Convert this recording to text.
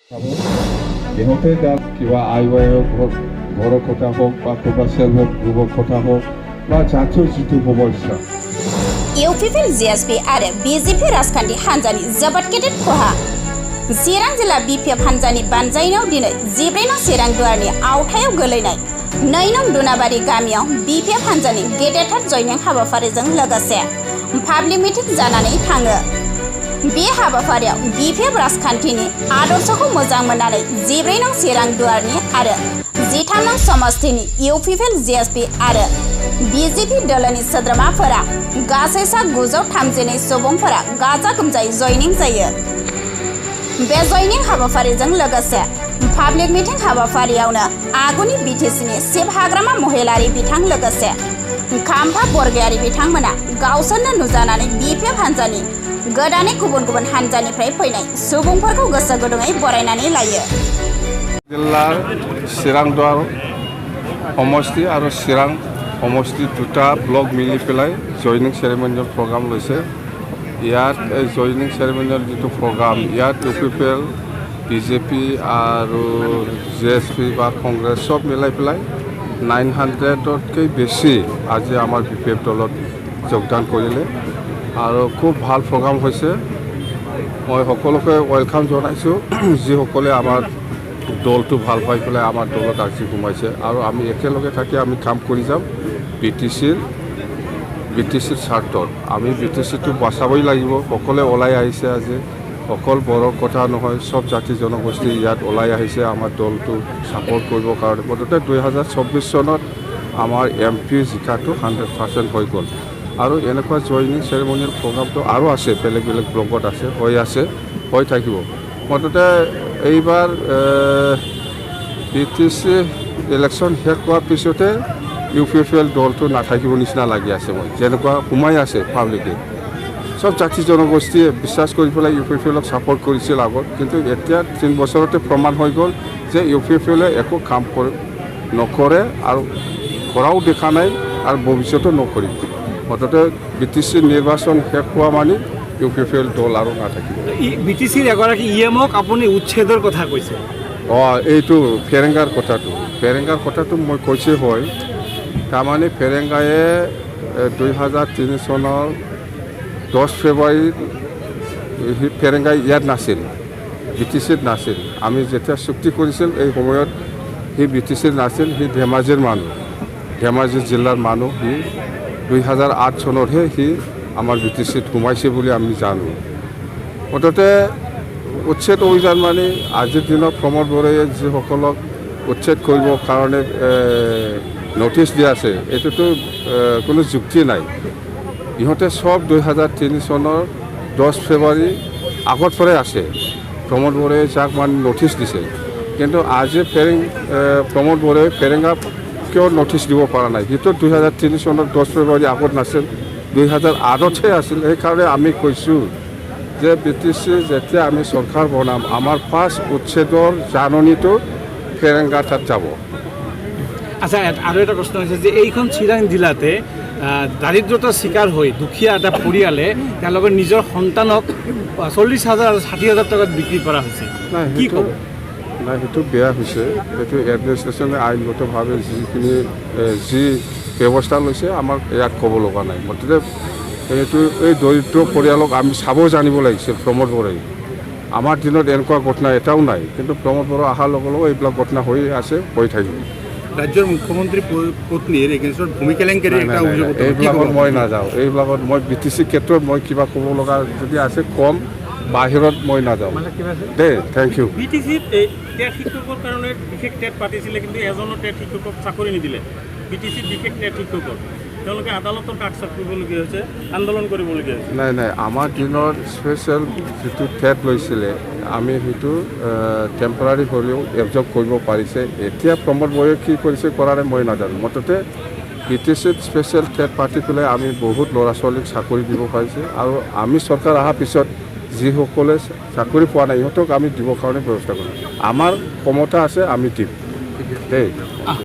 ইহঁতে তাত কিবা আইৱাইৰ ঘৰৰ কথা হওক বা ক'ৰবাত চেল্ফ হেল্প গ্ৰুপৰ কথা হওক বা জাতীয় যিটো সমস্যা इउपिपिएल GSP आरो BJP राजखान्थि हान्जानि जोबोद गेदेर खहा चिरां जिल्ला बिपिएफ हान्जानि बानजायनायाव दिनै 14 नं चिरां दुवारनि आवथायाव गोलैनाय 2 नं दुनाबारि गामियाव बिपिएफ हान्जानि गेदेरथार जयनिं हाबाफारिजों लोगोसे पाब्लिक मिटिं जानानै थाङो। बे हाबाफारियाव बिपिएफ राजखान्थिनि आदरस'खौ मोजां मोननानै 14 नं चिरां दुवारनि आरो 13 नं समजथनि इउपिपिएल GSP आरो BJP दलनि सोद्रोमाफोरा गासै सा 932 सुबुंफोरा गाजा गोमजायै जयनिं जायो। बे जयनिं हाबाफारिजों लोगोसे पाब्लिक मिटिं हाबाफारियावनो आगुनि बिटिसिनि चिफ हाग्रामा महिलारि बिथां लोगोसे खाम्फा बरगयारि बिथांमोना गावसोरनो नुजानानै बिपिएफ हान्जानि गोदानै गुबुन गुबुन हान्जानिफ्राय फैनाय सुबुंफोरखौ गोसो गुदुङै बरायनानै लायो। जिल्लार चिरां दुवार समष्टि आरो चिरां समष्टि दुटा ब्लक मिली पेलाय जयनिं सेरेमनियल प्रग्राम লৈছে। ইয়াত জয়নিং সেৰেমনিয়েল যিটো প্ৰগ্ৰাম ইয়াত ইউপিপিএল BJP আৰু GSP বা কংগ্ৰেছ সব মিলাই পেলাই 900তকৈ বেছি আজি আমাৰ বিপিএফ দলত যোগদান কৰিলে আৰু খুব ভাল প্ৰগ্ৰাম হৈছে। মই সকলোকে ৱেলকাম জনাইছোঁ যিসকলে আমাৰ দলটো ভাল পাই পেলাই আমাৰ দলত আজি সোমাইছে আৰু আমি একেলগে থাকি আমি কাম কৰি যাম বিটিচিৰ স্বাৰ্থত। আমি বিটিচিটো বচাবই লাগিব। সকলে ওলাই আহিছে আজি, অকল বড়োৰ কথা নহয়, সব জাতি জনগোষ্ঠী ইয়াত ওলাই আহিছে আমাৰ দলটো ছাপোৰ্ট কৰিবৰ কাৰণে। মুঠতে 2024 চনত আমাৰ MP জিকাটো 100% হৈ গ'ল আৰু এনেকুৱা জয়নিং চেৰেমনিয়েল প্ৰগ্ৰামটো আৰু আছে, বেলেগ বেলেগ ব্লকত আছে, হৈ থাকিব। মুঠতে এইবাৰ বিটিচি ইলেকশ্যন শেষ হোৱাৰ পিছতে ইউপিপিএল দলটো নাথাকিব নিচিনা লাগি আছে। মই যেনেকুৱা সোমাই আছে পাব্লিকে, সব জাতি জনগোষ্ঠীয়ে বিশ্বাস কৰি পেলাই ইউপিপিএলক ছাপোৰ্ট কৰিছিল আগত, কিন্তু এতিয়া 3 বছৰতে প্ৰমাণ হৈ গ'ল যে ইউপিপিএলে একো কাম নকৰে আৰু কৰাও দেখা নাই আৰু ভৱিষ্যতো নকৰিব। মুঠতে বিটিচিৰ নিৰ্বাচন শেষ হোৱা মানে ইউপিপিএল দল আৰু নাথাকিব। বিটিচিৰ এগৰাকী ইএমক আপুনি উচ্ছেদৰ কথা কৈছে। এইটো ফেৰেংগাৰ কথাটো মই কৈছে হয়। তাৰমানে ফেৰেংগায়ে 2003 চনৰ 10 ফেব্ৰুৱাৰীত ফেৰেংগাই ইয়াত নাছিল, বিটিচিত নাছিল। আমি যেতিয়া চুক্তি কৰিছিল এই সময়ত সি বিটিচিত নাছিল, সি ধেমাজিৰ মানুহ, ধেমাজি জিলাৰ মানুহ। সি 2008 চনতহে সি আমাৰ বিটিচিত সোমাইছে বুলি আমি জানো। মুঠতে উচ্ছেদ অভিযান মানে আজিৰ দিনত প্ৰমোদ বড়োৱে যিসকলক উচ্ছেদ কৰিবৰ কাৰণে নটিচ দিয়া আছে, এইটোতো কোনো যুক্তি নাই। ইহঁতে সব 2003 চনৰ 10 ফেব্ৰুৱাৰী আগত পৰাই আছে। প্ৰমোদ বড়োৱে যাক মানে নটিচ দিছে, কিন্তু আজি প্ৰমোদ বড়োৱে ফেৰেংগাক কিয় নটিচ দিব পৰা নাই? সিটো 2003 চনৰ 10 ফেব্ৰুৱাৰী আগত নাছিল, 2008তহে আছিল। সেইকাৰণে আমি কৈছোঁ যে বিটিচি যেতিয়া আমি চৰকাৰ বনাম, আমাৰ ফাৰ্ষ্ট উচ্ছেদৰ জাননীটো ফেৰেংগা তাত যাব। আচ্ছা, আৰু এটা প্ৰশ্ন হৈছে যে এইখন চিৰাং জিলাতে দাৰিদ্ৰতাৰ চিকাৰ হৈ দুখীয়া এটা পৰিয়ালে তেওঁলোকৰ নিজৰ সন্তানক 40,000 আৰু 60,000 টকাত বিক্ৰী কৰা হৈছে। কি ক'ব? নাই, সেইটো বেয়া হৈছে। সেইটো এডমিনিষ্ট্ৰেশ্যনে আইনগতভাৱে যিখিনি যি ব্যৱস্থা লৈছে আমাক ইয়াক ক'ব লগা নাই। মুঠতে এইটো এই দৰিদ্ৰ পৰিয়ালক আমি চাব জানিব লাগিছিল। প্ৰমোদ বড়োৱে আমাৰ দিনত এনেকুৱা ঘটনা এটাও নাই, কিন্তু প্ৰমোদ বড়ো অহাৰ লগে লগে এইবিলাক ঘটনা হৈ আছে, হৈ থাকিব। ৰাজ্যৰ মুখ্যমন্ত্ৰী পত্নীৰ এগেইনষ্টত ভূমি কেলেংকাৰী এটা অভিযোগ। এইবিলাকত মই নাযাওঁ। এইবিলাকত মই বিটিচি ক্ষেত্ৰত মই কিবা ক'ব লগা যদি আছে কম, বাহিৰত মই নাযাওঁ দেই। Thank U. বিটিচিত টেট শিক্ষকৰ কাৰণে বিশেষ টেট পাতিছিলে, কিন্তু এজনৰ টেট শিক্ষকক চাকৰি নিদিলে। বিটিচিত বিশেষ টেট শিক্ষকৰ তেওঁলোকে আদালতৰ কাষ কৰিবলগীয়া হৈছে, আন্দোলন কৰিবলগীয়া হৈছে। নাই, আমাৰ দিনত স্পেচিয়েল যিটো টেট লৈছিলে আমি সেইটো টেম্পৰাৰী হ'লেও এবজৰ্ব কৰিব পাৰিছে। এতিয়া প্ৰমোদ বড়োৱে কি কৰিছে কৰা নাই মই নাজানো। মুঠতে বিটিচিত স্পেচিয়েল টেট পাতি পেলাই আমি বহুত ল'ৰা ছোৱালীক চাকৰি দিব পাৰিছে আৰু আমি চৰকাৰ অহাৰ পিছত যিসকলে চাকৰি পোৱা নাই সিহঁতক আমি দিবৰ কাৰণে ব্যৱস্থা কৰিম। আমাৰ ক্ষমতা আছে, আমি দিম দেই।